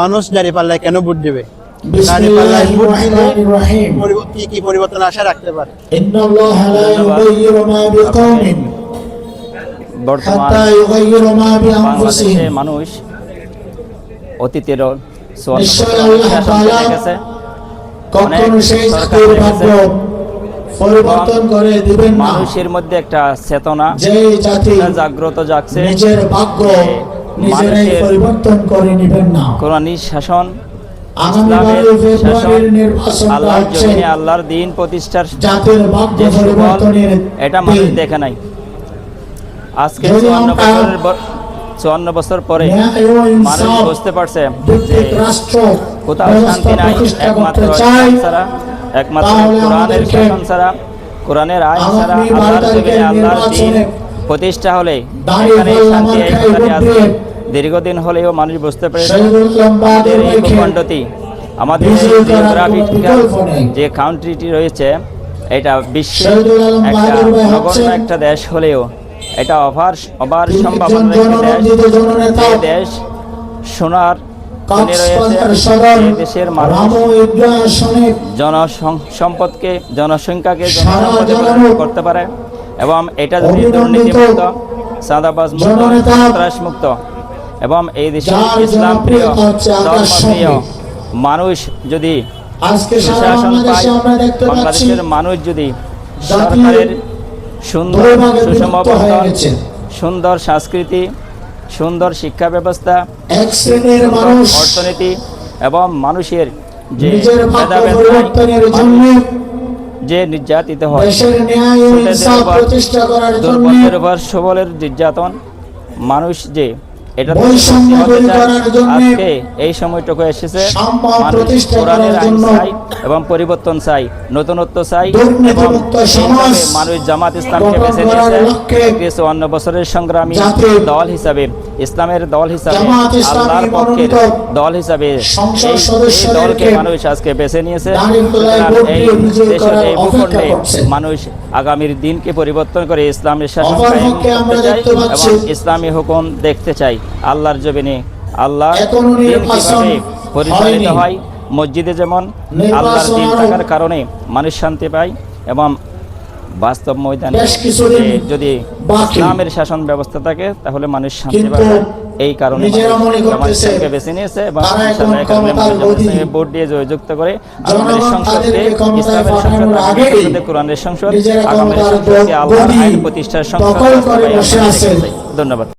মানুষ দাঁড়িপাল্লায় কেন ভোট দেবে? বিসমিল্লাহির রহমানির রহিম। কি পরিবর্তন আশা রাখতে পারে? ইন্নাল্লাহা লা ইউগাইয়িরু মা বিকওমিন হাত্তা ইউগাইয়িরু মা বিআনফুসিহিম। বাংলাদেশে মানুষ অতীতের 54 নিশ্চয় বছর আল্লাহ শাসন তাআলা করে গেছে। কখনো সেই জাতির ভাগ্য পরিবর্তন করে দিবেন না। মানুষের মধ্যে একটা চেতনা, যে জাতি জাগ্রত জাগছে, নিজের ভাগ্য নিজেরাই পরিবর্তন করে নেবেন না। কোরআনী শাসন, আগামীবারের ফেব্রুয়ারির নির্বাচন আল্লাহর হচ্ছে জমিনে আল্লাহর দ্বীন প্রতিষ্ঠার জাতির ভাগ্য যে সুফল, পরিবর্তনের এটা মানুষ দিন। দেখে নাই। আজকে যদি 54 বছর পরে ন্যায় ও মানুষ ইনসাফ বুঝতে পারছে যে ভিত্তিক রাষ্ট্র কোথাও ব্যবস্থা শান্তি নাই প্রতিষ্ঠা একমাত্র করতে চাই, ইসলাম ছাড়া, একমাত্র তাহলে কোরআনের আমাদেরকে শাসন ছাড়া, কোরআনের আইন ছাড়া, আগামী আল্লাহর 12 জমিনে আল্লাহর দ্বীন নির্বাচনে প্রতিষ্ঠা হলে দাঁড়িয়ে এখানে বললাম শান্তি আমার একতাটি খাই আছে। ভোট দীর্ঘদিন হলেও মানুষ বুঝতে পেরেছে শহীদুল আমাদের এই বাহাদুর ভূখণ্ডটি, আমাদের বিজয়ী করার জিওগ্রাফিক্যাল বিকল্প নেই। যে কান্ট্রিটি রয়েছে, এটা বিশ্বের শহীদুল আলম একটা বাহাদুর ভাই নগণ্য হচ্ছেন একটা দেশ হলেও এটা অপার একজন সম্ভাবনার একটি দেশ। জননন্দিত জননেতা, এই দেশ সোনার খনি রয়েছে। কক্সবাজার সদর এই দেশের মানুষ রামু ঈদগাহ আসনে জনসম্পদকে, জনসংখ্যাকে সারা জনসম্পদে জনগণ পরিণত করতে পারে এবং এটা যদি অভিনন্দিত দুর্নীতিমুক্ত, চাঁদাবাজ মুক্ত, জননেতা, সন্ত্রাস মুক্ত এবং এই দেশের যার ইসলাম প্রিয়, জনপ্রিয়তা হচ্ছে আকাশ ধর্মপ্রিয় সঙ্গে। মানুষ যদি আজকে সারা সুশাসন পায়, বাংলাদেশে আমরা দেখতে পাচ্ছি বাংলাদেশের মানুষ যদি জাতীয় সরকারের সুন্দর দুই ভাগে সুষম বিভক্ত হয়ে বন্টন, গেছে। সুন্দর সংস্কৃতি, সুন্দর শিক্ষা ব্যবস্থা, এক শ্রেণীর সুন্দর মানুষ অর্থনীতি এবং মানুষের যে নিজের ভাগ্য ভেদাভেদ নাই, পরিবর্তনের জন্য মানুষ যে নির্যাতিত হয়, দেশের ন্যায় ও সুদের ইনসাফ উপর, প্রতিষ্ঠা করার জন্য দুর্বলের উপর সবলের নির্যাতন, মানুষ যে এটা থেকে বৈষম্য মুক্তি হতে দূর চায়। করার জন্য, আজকে এই সময়টুকু এসেছে, সাম্য মানুষ প্রতিষ্ঠা কোরআনের করার আইন জন্য, চাই এবং পরিবর্তন চাই, নতুনত্ব চাই এবং দুর্নীতিমুক্ত সমাজ এইভাবে মানুষ জামাত ইসলামকে গঠন বেছে করার নিয়েছে লক্ষ্যে 54 বছরের সংগ্রামী জাতির দল হিসাবে, ইসলামের দল হিসাবে, জামাত ইসলামী আল্লাহর পক্ষের মনোনীত দল হিসাবে সংসদ এই সদস্যদেরকে দলকে মানুষ আজকে বেছে নিয়েছে। দাঁড়িপাল্লায় সুতরাং ভোট এই দিয়ে বিজয়ী দেশের করার এই অপেক্ষা ভূখণ্ডে করছে। মানুষ আগামীর দিনকে পরিবর্তন করে ইসলামের শাসন কায়েম অপরপক্ষে আমরা করতে চাই দেখতে পাচ্ছি এবং ইসলামী হুকুম দেখতে চাই। আল্লাহর জমিনে আল্লাহর এখনো দিন নির্বাচন কিভাবে পরিচালিত হয়নি। হয়, মসজিদে যেমন নির্বাচন আল্লাহর দিন আরো থাকার কারণে মানুষ শান্তি পায় এবং বাস্তব ময়দানে বেশ কিছুদিন যদি বাকি। ইসলামের শাসন ব্যবস্থা থাকে তাহলে মানুষ শান্তি কিন্তু পাবে। এই কারণে নিজেরা মনে করতেছে বেছে নিয়েছে এবং তারা এখন ইনশাআল্লাহ এখানে ক্ষমতার গদি। ভোট দিয়ে জয়যুক্ত করে জনগণ আগামী সংসদে তাদেরকে ক্ষমতায় ইসলামের সংসদ, পাঠানোর আগামী আগেই সংসদে কোরআনের সংসদ, নিজেরা আগামী ক্ষমতার সংসদে আল্লাহর গদি আইন প্রতিষ্ঠার সংসদ দখল করে বাস্তবায়ন বসে আমরা আছে। দেখতে চাই। ধন্যবাদ।